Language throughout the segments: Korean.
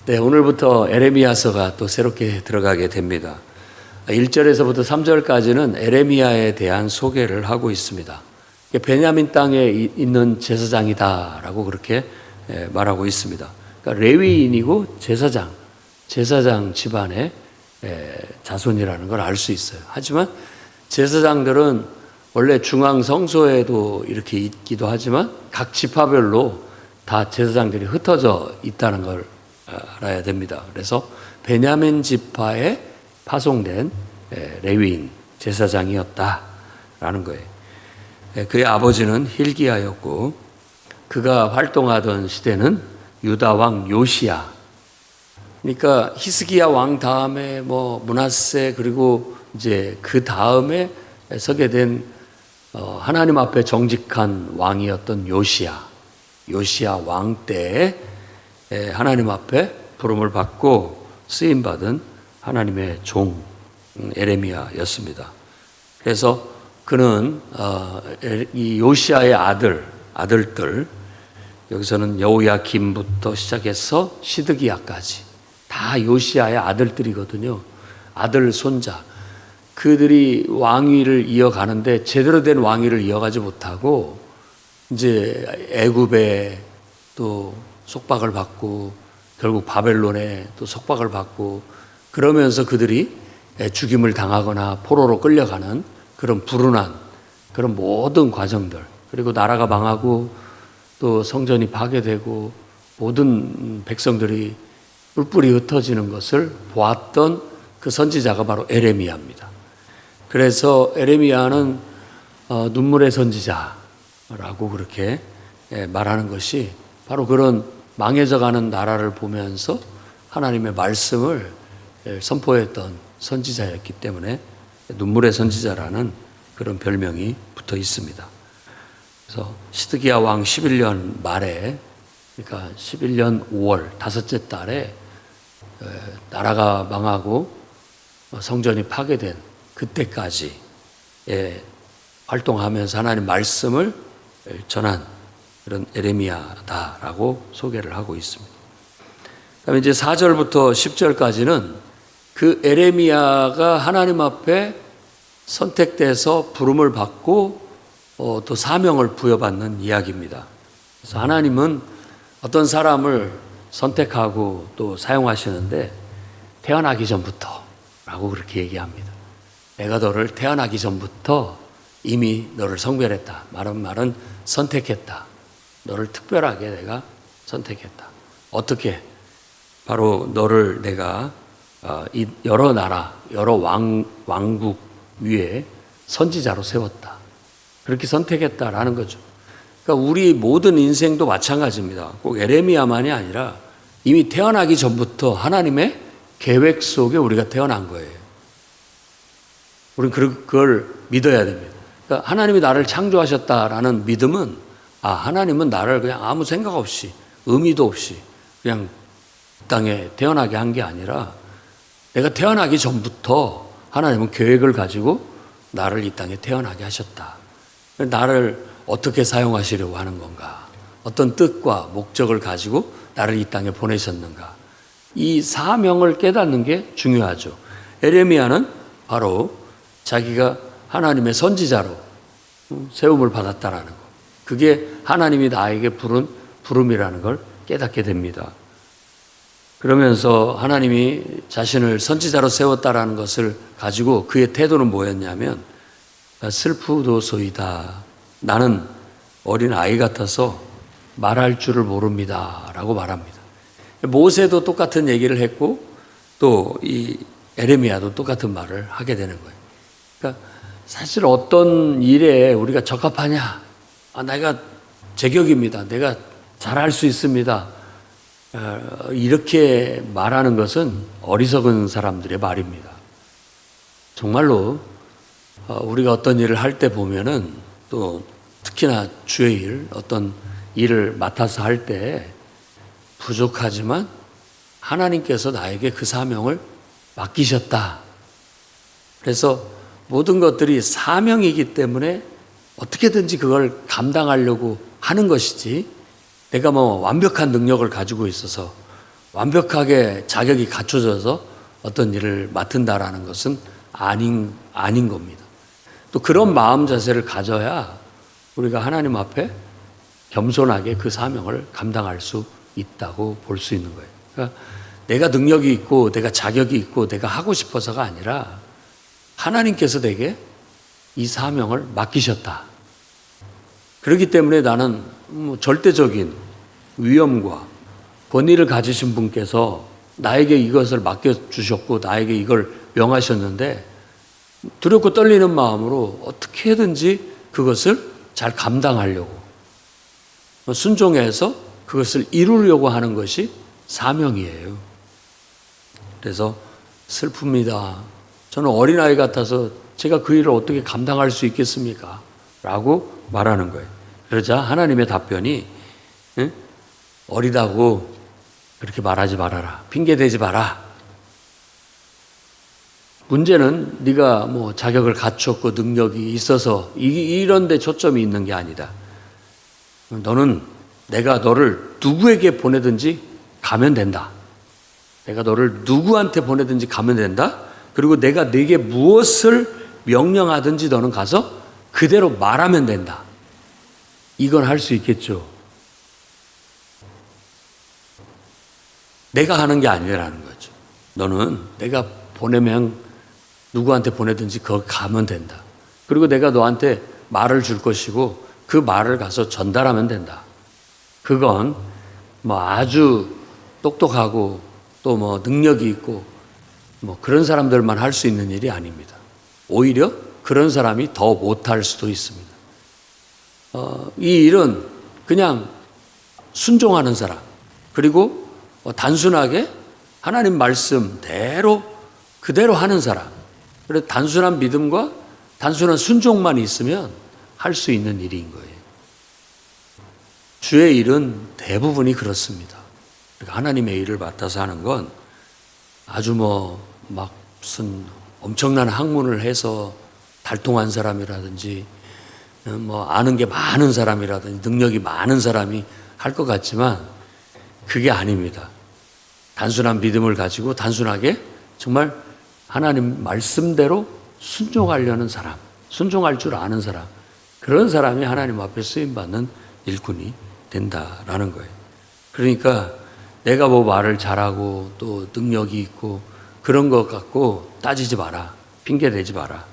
네, 오늘부터 에레미야서가 또 새롭게 들어가게 됩니다. 1절에서부터 3절까지는 에레미야에 대한 소개를 하고 있습니다. 베냐민 땅에 있는 제사장이다라고 그렇게 말하고 있습니다. 그러니까 레위인이고 제사장 집안의 자손이라는 걸 알 수 있어요. 하지만 제사장들은 원래 중앙 성소에도 이렇게 있기도 하지만 각 지파별로 다 제사장들이 흩어져 있다는 걸 알아야 됩니다. 그래서 베냐민 지파에 파송된 레위인 제사장이었다라는 거예요. 그의 아버지는 hil기야였고 그가 활동하던 시대는 유다 왕 요시야. 그러니까 히스기야 왕 다음에 므낫세 그리고 이제 그 다음에 서게 된 하나님 앞에 정직한 왕이었던 요시야 왕 때에 하나님 앞에 부름을 받고 쓰임 받은 하나님의 종 에레미야였습니다. 그래서 그는 이 요시야의 아들들 여기서는 여호야김부터 시작해서 시드기야까지 다 요시야의 아들들이거든요. 아들 손자 그들이 왕위를 이어가는데 제대로 된 왕위를 이어가지 못하고 이제 애굽에 또 속박을 받고 결국 바벨론에 또 속박을 받고 그러면서 그들이 죽임을 당하거나 포로로 끌려가는 그런 불운한 그런 모든 과정들 그리고 나라가 망하고 또 성전이 파괴되고 모든 백성들이 뿔뿔이 흩어지는 것을 보았던 그 선지자가 바로 에레미야입니다. 그래서 에레미야는 눈물의 선지자라고 그렇게 말하는 것이 바로 그런 망해져가는 나라를 보면서 하나님의 말씀을 선포했던 선지자였기 때문에 눈물의 선지자라는 그런 별명이 붙어 있습니다. 그래서 시드기야 왕 11년 말에 그러니까 11년 5월 다섯째 달에 나라가 망하고 성전이 파괴된 그때까지 활동하면서 하나님 말씀을 전한 그런 에레미야다라고 소개를 하고 있습니다. 그다음에 이제 4절부터 10절까지는 그 에레미야가 하나님 앞에 선택돼서 부름을 받고 또 사명을 부여받는 이야기입니다. 그래서 하나님은 어떤 사람을 선택하고 또 사용하시는데 태어나기 전부터라고 그렇게 얘기합니다. 내가 너를 태어나기 전부터 이미 너를 성별했다. 말은 선택했다. 너를 특별하게 내가 선택했다. 어떻게? 바로 너를 내가 이 여러 나라, 여러 왕국 위에 선지자로 세웠다. 그렇게 선택했다라는 거죠. 그러니까 우리 모든 인생도 마찬가지입니다. 꼭 에레미야만이 아니라 이미 태어나기 전부터 하나님의 계획 속에 우리가 태어난 거예요. 우리는 그걸 믿어야 됩니다. 그러니까 하나님이 나를 창조하셨다라는 믿음은 하나님은 나를 그냥 아무 생각 없이 의미도 없이 그냥 땅에 태어나게 한 게 아니라 내가 태어나기 전부터 하나님은 계획을 가지고 나를 이 땅에 태어나게 하셨다. 나를 어떻게 사용하시려고 하는 건가? 어떤 뜻과 목적을 가지고 나를 이 땅에 보내셨는가? 이 사명을 깨닫는 게 중요하죠. 에레미야는 바로 자기가 하나님의 선지자로 세움을 받았다라는 거. 그게 하나님이 나에게 부른 부름이라는 걸 깨닫게 됩니다. 그러면서 하나님이 자신을 선지자로 세웠다라는 것을 가지고 그의 태도는 뭐였냐면 슬프도소이다. 나는 어린 아이 같아서 말할 줄을 모릅니다. 라고 말합니다. 모세도 똑같은 얘기를 했고 또 이 에레미야도 똑같은 말을 하게 되는 거예요. 그러니까 사실 어떤 일에 우리가 적합하냐? 내가 제격입니다. 내가 잘할 수 있습니다. 이렇게 말하는 것은 어리석은 사람들의 말입니다. 정말로 우리가 어떤 일을 할 때 보면은 또 특히나 주의 일, 어떤 일을 맡아서 할 때 부족하지만 하나님께서 나에게 그 사명을 맡기셨다. 그래서 모든 것들이 사명이기 때문에 어떻게든지 그걸 감당하려고 하는 것이지 내가 완벽한 능력을 가지고 있어서 완벽하게 자격이 갖춰져서 어떤 일을 맡은다라는 것은 아닌 겁니다. 또 그런 마음 자세를 가져야 우리가 하나님 앞에 겸손하게 그 사명을 감당할 수 있다고 볼 수 있는 거예요. 그러니까 내가 능력이 있고 내가 자격이 있고 내가 하고 싶어서가 아니라 하나님께서 내게 이 사명을 맡기셨다. 그렇기 때문에 나는 절대적인 위엄과 권위를 가지신 분께서 나에게 이것을 맡겨주셨고 나에게 이걸 명하셨는데 두렵고 떨리는 마음으로 어떻게든지 그것을 잘 감당하려고 순종해서 그것을 이루려고 하는 것이 사명이에요. 그래서 슬픕니다. 저는 어린아이 같아서 제가 그 일을 어떻게 감당할 수 있겠습니까? 라고 말하는 거예요. 그러자 하나님의 답변이 어리다고 그렇게 말하지 말아라. 핑계대지 마라. 문제는 네가 자격을 갖췄고 능력이 있어서 이런 데 초점이 있는 게 아니다. 너는 내가 너를 누구에게 보내든지 가면 된다. 내가 너를 누구한테 보내든지 가면 된다. 그리고 내가 네게 무엇을 명령하든지 너는 가서 그대로 말하면 된다. 이건 할 수 있겠죠. 내가 하는 게 아니라는 거죠. 너는 내가 보내면 누구한테 보내든지 거기 가면 된다. 그리고 내가 너한테 말을 줄 것이고 그 말을 가서 전달하면 된다. 그건 아주 똑똑하고 또 능력이 있고 그런 사람들만 할 수 있는 일이 아닙니다. 오히려 그런 사람이 더 못할 수도 있습니다. 이 일은 그냥 순종하는 사람, 그리고 단순하게 하나님 말씀대로 그대로 하는 사람, 그래서 단순한 믿음과 단순한 순종만 있으면 할 수 있는 일인 거예요. 주의 일은 대부분이 그렇습니다. 그러니까 하나님의 일을 맡아서 하는 건 아주 무슨 엄청난 학문을 해서 달통한 사람이라든지 아는 게 많은 사람이라든지 능력이 많은 사람이 할 것 같지만 그게 아닙니다. 단순한 믿음을 가지고 단순하게 정말 하나님 말씀대로 순종하려는 사람, 순종할 줄 아는 사람, 그런 사람이 하나님 앞에 쓰임받는 일꾼이 된다라는 거예요. 그러니까 내가 말을 잘하고 또 능력이 있고 그런 것 갖고 따지지 마라. 핑계대지 마라.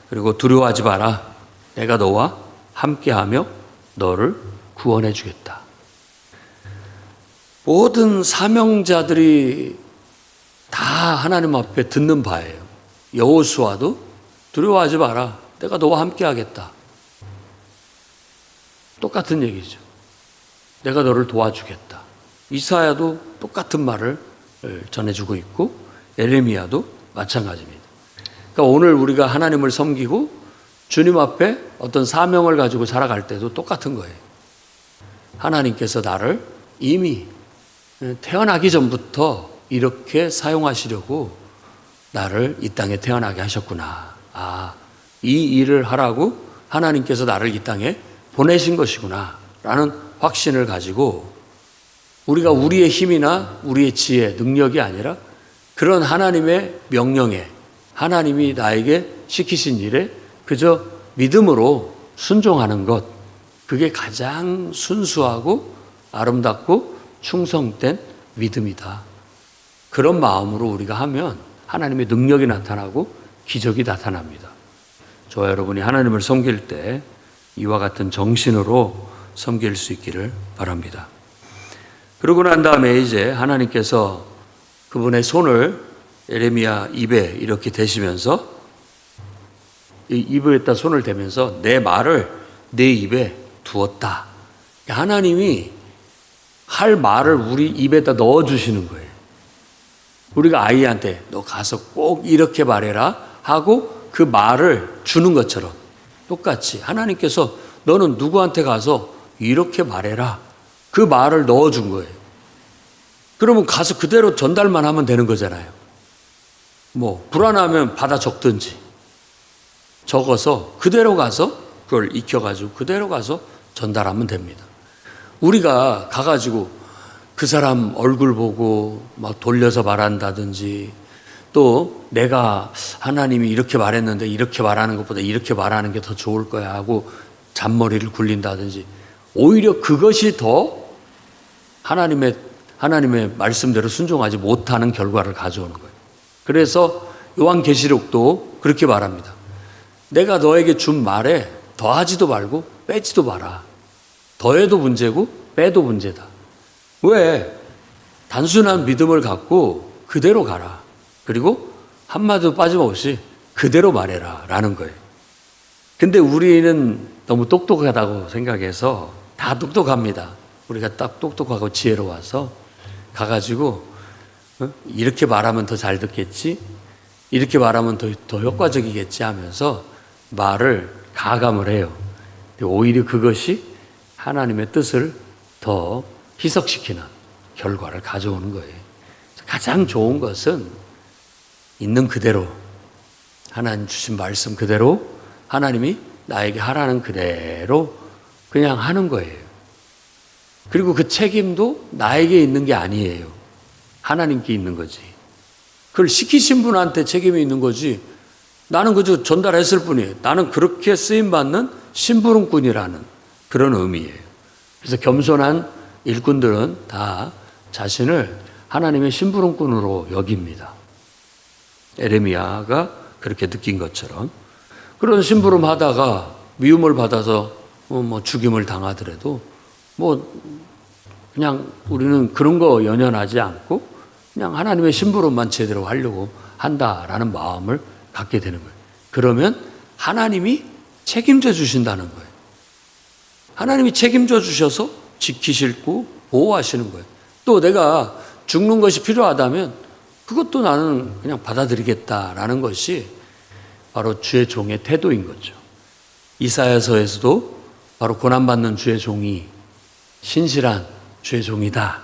그리고 두려워하지 마라. 내가 너와 함께하며 너를 구원해 주겠다. 모든 사명자들이 다 하나님 앞에 듣는 바예요. 여호수아도 두려워하지 마라. 내가 너와 함께하겠다. 똑같은 얘기죠. 내가 너를 도와주겠다. 이사야도 똑같은 말을 전해주고 있고 에레미야도 마찬가지입니다. 그러니까 오늘 우리가 하나님을 섬기고 주님 앞에 어떤 사명을 가지고 살아갈 때도 똑같은 거예요. 하나님께서 나를 이미 태어나기 전부터 이렇게 사용하시려고 나를 이 땅에 태어나게 하셨구나. 이 일을 하라고 하나님께서 나를 이 땅에 보내신 것이구나 라는 확신을 가지고 우리가 우리의 힘이나 우리의 지혜, 능력이 아니라 그런 하나님의 명령에 하나님이 나에게 시키신 일에 그저 믿음으로 순종하는 것, 그게 가장 순수하고 아름답고 충성된 믿음이다. 그런 마음으로 우리가 하면 하나님의 능력이 나타나고 기적이 나타납니다. 저와 여러분이 하나님을 섬길 때 이와 같은 정신으로 섬길 수 있기를 바랍니다. 그러고 난 다음에 이제 하나님께서 그분의 손을 에레미야 입에 이렇게 대시면서 이 입에다 손을 대면서 내 말을 내 입에 두었다. 하나님이 할 말을 우리 입에다 넣어주시는 거예요. 우리가 아이한테 너 가서 꼭 이렇게 말해라 하고 그 말을 주는 것처럼 똑같이 하나님께서 너는 누구한테 가서 이렇게 말해라. 그 말을 넣어준 거예요. 그러면 가서 그대로 전달만 하면 되는 거잖아요. 불안하면 받아 적든지 적어서 그대로 가서 그걸 익혀가지고 그대로 가서 전달하면 됩니다. 우리가 가가지고 그 사람 얼굴 보고 막 돌려서 말한다든지, 또 내가 하나님이 이렇게 말했는데 이렇게 말하는 것보다 이렇게 말하는 게 더 좋을 거야 하고 잔머리를 굴린다든지, 오히려 그것이 더 하나님의 말씀대로 순종하지 못하는 결과를 가져오는 거예요. 그래서 요한계시록도 그렇게 말합니다. 내가 너에게 준 말에 더하지도 말고 빼지도 마라. 더해도 문제고 빼도 문제다. 왜? 단순한 믿음을 갖고 그대로 가라. 그리고 한마디도 빠짐없이 그대로 말해라 라는 거예요. 근데 우리는 너무 똑똑하다고 생각해서, 다 똑똑합니다. 우리가 딱 똑똑하고 지혜로워서 가가지고 이렇게 말하면 더 잘 듣겠지, 이렇게 말하면 더 효과적이겠지 하면서 말을 가감을 해요. 오히려 그것이 하나님의 뜻을 더 희석시키는 결과를 가져오는 거예요. 가장 좋은 것은 있는 그대로, 하나님 주신 말씀 그대로, 하나님이 나에게 하라는 그대로 그냥 하는 거예요. 그리고 그 책임도 나에게 있는 게 아니에요. 하나님께 있는 거지. 그걸 시키신 분한테 책임이 있는 거지, 나는 그저 전달했을 뿐이에요. 나는 그렇게 쓰임받는 심부름꾼이라는 그런 의미예요. 그래서 겸손한 일꾼들은 다 자신을 하나님의 심부름꾼으로 여깁니다. 에레미야가 그렇게 느낀 것처럼. 그런 심부름 하다가 미움을 받아서 죽임을 당하더라도 그냥 우리는 그런 거 연연하지 않고 그냥 하나님의 심부름만 제대로 하려고 한다라는 마음을 갖게 되는 거예요. 그러면 하나님이 책임져 주신다는 거예요. 하나님이 책임져 주셔서 지키시고 보호하시는 거예요. 또 내가 죽는 것이 필요하다면 그것도 나는 그냥 받아들이겠다라는 것이 바로 주의 종의 태도인 거죠. 이사야서에서도 바로 고난받는 주의 종이 신실한 주의 종이다,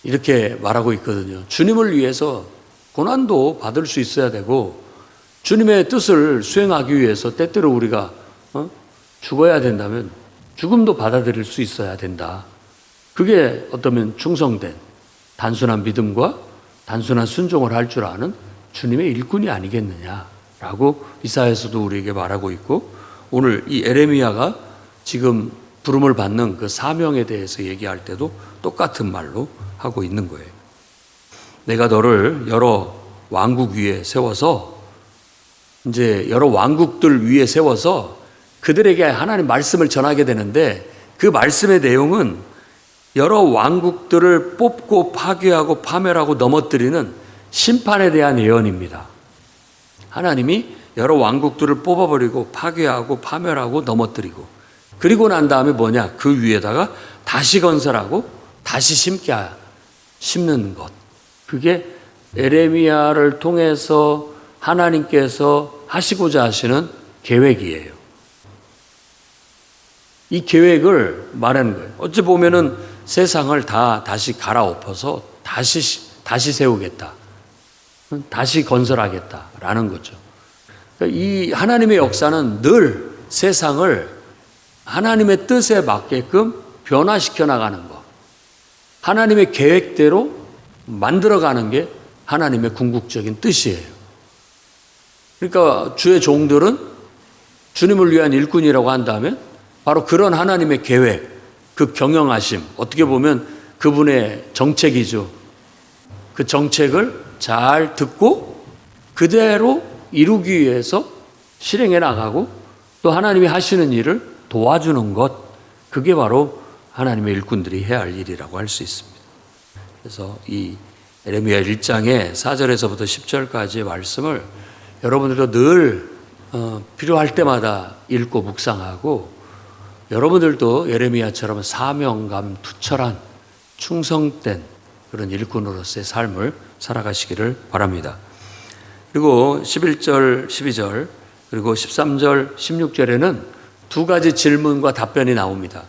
이렇게 말하고 있거든요. 주님을 위해서 고난도 받을 수 있어야 되고, 주님의 뜻을 수행하기 위해서 때때로 우리가 죽어야 된다면 죽음도 받아들일 수 있어야 된다. 그게 어쩌면 충성된 단순한 믿음과 단순한 순종을 할 줄 아는 주님의 일꾼이 아니겠느냐라고 이사야서도 우리에게 말하고 있고, 오늘 이 에레미야가 지금 부름을 받는 그 사명에 대해서 얘기할 때도 똑같은 말로 하고 있는 거예요. 내가 너를 여러 왕국 위에 세워서, 이제 여러 왕국들 위에 세워서 그들에게 하나님 말씀을 전하게 되는데, 그 말씀의 내용은 여러 왕국들을 뽑고 파괴하고 파멸하고 넘어뜨리는 심판에 대한 예언입니다. 하나님이 여러 왕국들을 뽑아버리고 파괴하고 파멸하고 넘어뜨리고, 그리고 난 다음에 뭐냐? 그 위에다가 다시 건설하고 다시 심는 것. 그게 에레미야를 통해서 하나님께서 하시고자 하시는 계획이에요. 이 계획을 말하는 거예요. 어찌 보면은 세상을 다 다시 갈아엎어서 다시 세우겠다, 다시 건설하겠다라는 거죠. 그러니까 이 하나님의 역사는 늘 세상을 하나님의 뜻에 맞게끔 변화시켜 나가는 것, 하나님의 계획대로 만들어가는 게 하나님의 궁극적인 뜻이에요. 그러니까 주의 종들은 주님을 위한 일꾼이라고 한다면 바로 그런 하나님의 계획, 그 경영하심, 어떻게 보면 그분의 정책이죠. 그 정책을 잘 듣고 그대로 이루기 위해서 실행해 나가고, 또 하나님이 하시는 일을 도와주는 것, 그게 바로 하나님의 일꾼들이 해야 할 일이라고 할 수 있습니다. 그래서 이 에레미야 1장의 4절에서부터 10절까지의 말씀을 여러분들도 늘 필요할 때마다 읽고 묵상하고, 여러분들도 예레미야처럼 사명감 투철한 충성된 그런 일꾼으로서의 삶을 살아가시기를 바랍니다. 그리고 11절, 12절, 그리고 13절, 16절에는 두 가지 질문과 답변이 나옵니다.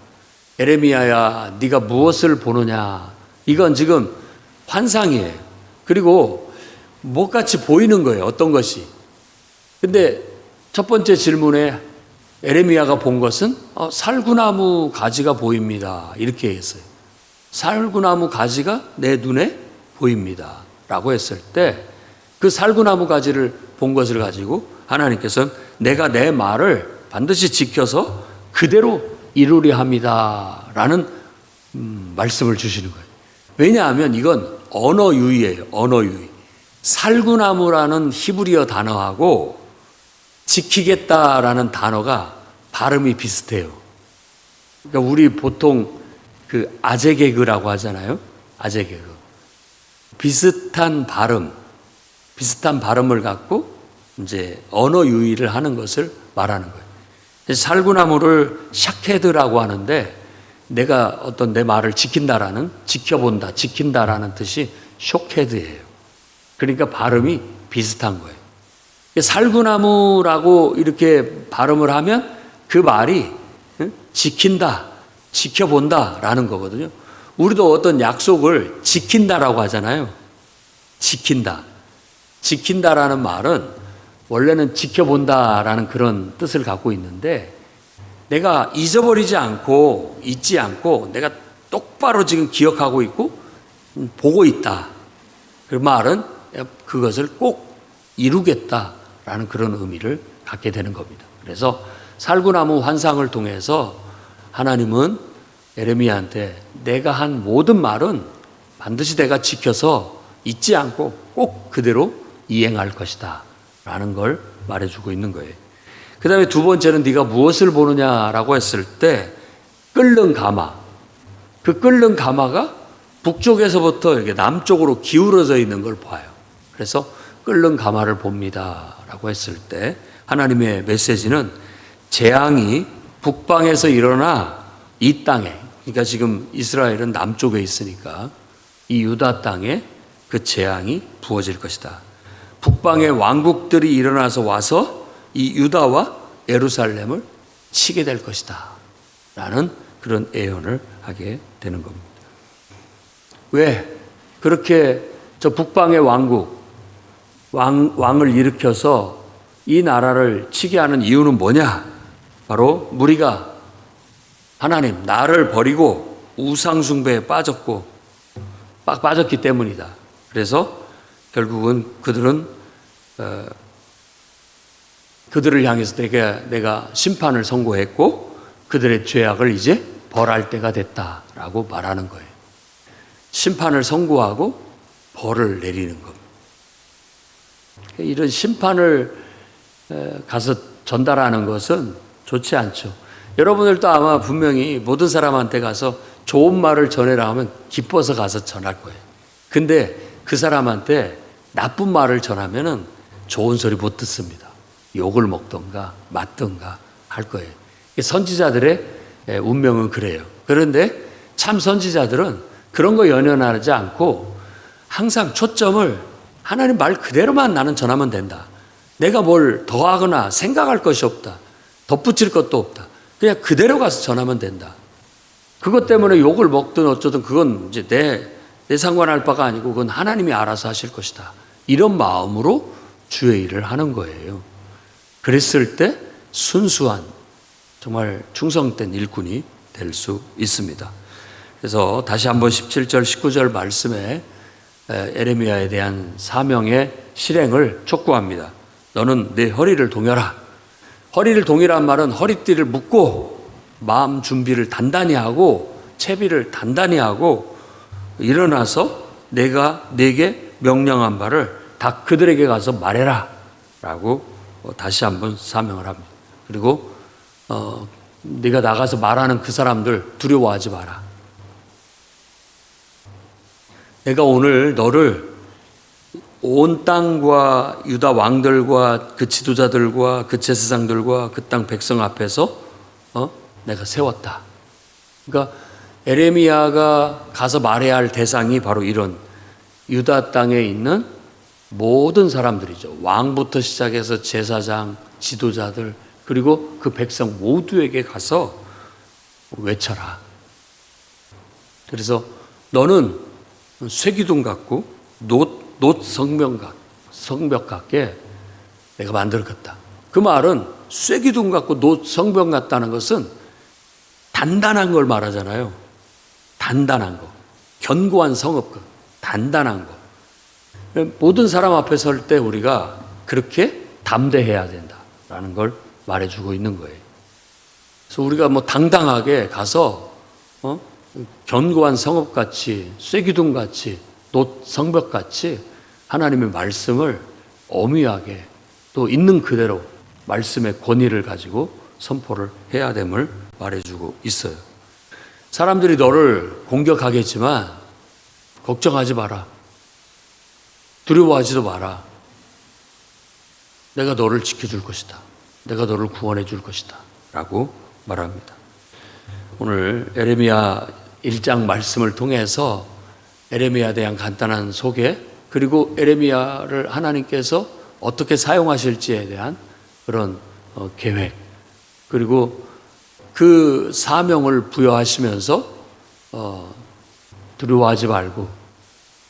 에레미야야, 네가 무엇을 보느냐? 이건 지금 환상이에요. 그리고 뭐같이 보이는 거예요, 어떤 것이. 근데 첫 번째 질문에 에레미야가 본 것은 살구나무 가지가 보입니다, 이렇게 했어요. 살구나무 가지가 내 눈에 보입니다. 라고 했을 때 그 살구나무 가지를 본 것을 가지고 하나님께서는 내가 내 말을 반드시 지켜서 그대로 이루려 합니다. 라는 말씀을 주시는 거예요. 왜냐하면 이건 언어유희예요. 언어유희. 살구나무라는 히브리어 단어하고 지키겠다라는 단어가 발음이 비슷해요. 그러니까 우리 보통 그 아재개그라고 하잖아요. 아재개그. 비슷한 발음을 갖고 이제 언어 유희를 하는 것을 말하는 거예요. 살구나무를 샤케드라고 하는데 내가 어떤 내 말을 지킨다라는, 지켜본다, 지킨다라는 뜻이 쇼케드예요. 그러니까 발음이 비슷한 거예요. 살구나무라고 이렇게 발음을 하면 그 말이 지킨다, 지켜본다라는 거거든요. 우리도 어떤 약속을 지킨다라고 하잖아요. 지킨다. 지킨다라는 말은 원래는 지켜본다라는 그런 뜻을 갖고 있는데 내가 잊어버리지 않고 잊지 않고 내가 똑바로 지금 기억하고 있고 보고 있다. 그 말은 그것을 꼭 이루겠다라는 그런 의미를 갖게 되는 겁니다. 그래서 살구나무 환상을 통해서 하나님은 에레미야한테 내가 한 모든 말은 반드시 내가 지켜서 잊지 않고 꼭 그대로 이행할 것이다 라는 걸 말해주고 있는 거예요. 그 다음에 두 번째는 네가 무엇을 보느냐라고 했을 때 끓는 가마, 그 끓는 가마가 북쪽에서부터 이렇게 남쪽으로 기울어져 있는 걸 봐요. 그래서 끓는 가마를 봅니다 라고 했을 때 하나님의 메시지는 재앙이 북방에서 일어나 이 땅에, 그러니까 지금 이스라엘은 남쪽에 있으니까 이 유다 땅에 그 재앙이 부어질 것이다. 북방의 왕국들이 일어나서 와서 이 유다와 예루살렘을 치게 될 것이다 라는 그런 예언을 하게 되는 겁니다. 왜? 그렇게 저 북방의 왕을 일으켜서 이 나라를 치게 하는 이유는 뭐냐? 바로 무리가 하나님 나를 버리고 우상숭배에 빠졌기 때문이다. 그래서 결국은 그들을 향해서 내가 심판을 선고했고 그들의 죄악을 이제 벌할 때가 됐다라고 말하는 거예요. 심판을 선고하고 벌을 내리는 겁니다. 이런 심판을 가서 전달하는 것은 좋지 않죠. 여러분들도 아마 분명히 모든 사람한테 가서 좋은 말을 전해라 하면 기뻐서 가서 전할 거예요. 근데 그 사람한테 나쁜 말을 전하면은 좋은 소리 못 듣습니다. 욕을 먹던가 맞던가 할 거예요. 선지자들의 운명은 그래요. 그런데 참 선지자들은 그런 거 연연하지 않고 항상 초점을 하나님 말 그대로만 나는 전하면 된다. 내가 뭘 더하거나 생각할 것이 없다. 덧붙일 것도 없다. 그냥 그대로 가서 전하면 된다. 그것 때문에 욕을 먹든 어쩌든 그건 이제 내 상관할 바가 아니고 그건 하나님이 알아서 하실 것이다. 이런 마음으로 주의 일을 하는 거예요. 그랬을 때 순수한 정말 충성된 일꾼이 될 수 있습니다. 그래서 다시 한번 17절 19절 말씀에 에레미야에 대한 사명의 실행을 촉구합니다. 너는 내 허리를 동여라. 허리를 동이란 말은 허리띠를 묶고 마음 준비를 단단히 하고 채비를 단단히 하고 일어나서 내가 네게 명령한 바를 다 그들에게 가서 말해라 라고 다시 한번 사명을 합니다. 그리고 네가 나가서 말하는 그 사람들 두려워하지 마라. 내가 오늘 너를 온 땅과 유다 왕들과 그 지도자들과 그 제사장들과 그 땅 백성 앞에서 내가 세웠다. 그러니까 에레미야가 가서 말해야 할 대상이 바로 이런 유다 땅에 있는 모든 사람들이죠. 왕부터 시작해서 제사장, 지도자들 그리고 그 백성 모두에게 가서 외쳐라. 그래서 너는 쇠기둥 같고 놋 성벽 같게 내가 만들었다. 그 말은 쇠기둥 같고 놋 성벽 같다는 것은 단단한 걸 말하잖아요. 단단한 거. 견고한 성읍, 단단한 거. 모든 사람 앞에 설 때 우리가 그렇게 담대해야 된다라는 걸 말해주고 있는 거예요. 그래서 우리가 뭐 당당하게 가서 견고한 성읍같이, 쇠기둥같이, 성벽같이 하나님의 말씀을 엄위하게 또 있는 그대로 말씀의 권위를 가지고 선포를 해야 됨을 말해주고 있어요. 사람들이 너를 공격하겠지만 걱정하지 마라. 두려워하지도 마라. 내가 너를 지켜줄 것이다. 내가 너를 구원해 줄 것이다. 라고 말합니다. 오늘 에레미야 1장 말씀을 통해서 에레미야에 대한 간단한 소개, 그리고 에레미야를 하나님께서 어떻게 사용하실지에 대한 그런 계획, 그리고 그 사명을 부여하시면서 두려워하지 말고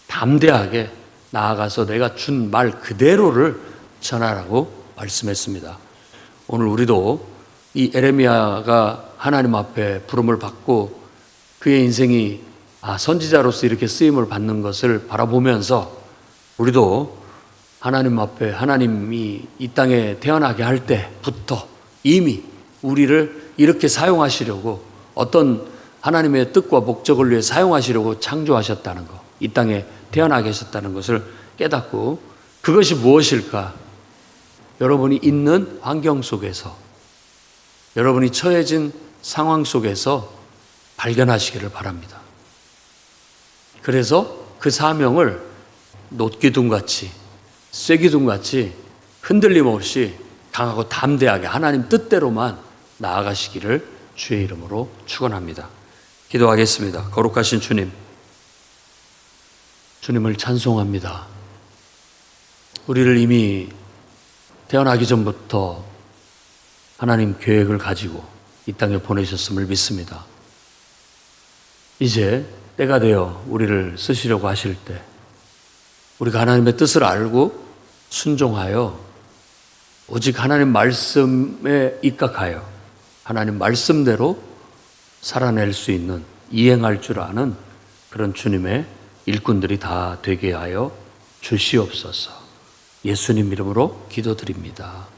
담대하게 나아가서 내가 준 말 그대로를 전하라고 말씀했습니다. 오늘 우리도 이 에레미야가 하나님 앞에 부름을 받고 그의 인생이 선지자로서 이렇게 쓰임을 받는 것을 바라보면서 우리도 하나님 앞에 하나님이 이 땅에 태어나게 할 때부터 이미 우리를 이렇게 사용하시려고, 어떤 하나님의 뜻과 목적을 위해 사용하시려고 창조하셨다는 것, 이 땅에 태어나게 하셨다는 것을 깨닫고, 그것이 무엇일까? 여러분이 있는 환경 속에서, 여러분이 처해진 상황 속에서 발견하시기를 바랍니다. 그래서 그 사명을 놋기둥같이, 쇠기둥같이 흔들림 없이 강하고 담대하게 하나님 뜻대로만 나아가시기를 주의 이름으로 축원합니다. 기도하겠습니다. 거룩하신 주님, 주님을 찬송합니다. 우리를 이미 태어나기 전부터 하나님 계획을 가지고 이 땅에 보내셨음을 믿습니다. 이제 때가 되어 우리를 쓰시려고 하실 때 우리가 하나님의 뜻을 알고 순종하여 오직 하나님 말씀에 입각하여 하나님 말씀대로 살아낼 수 있는, 이행할 줄 아는 그런 주님의 일꾼들이 다 되게 하여 주시옵소서. 예수님 이름으로 기도드립니다.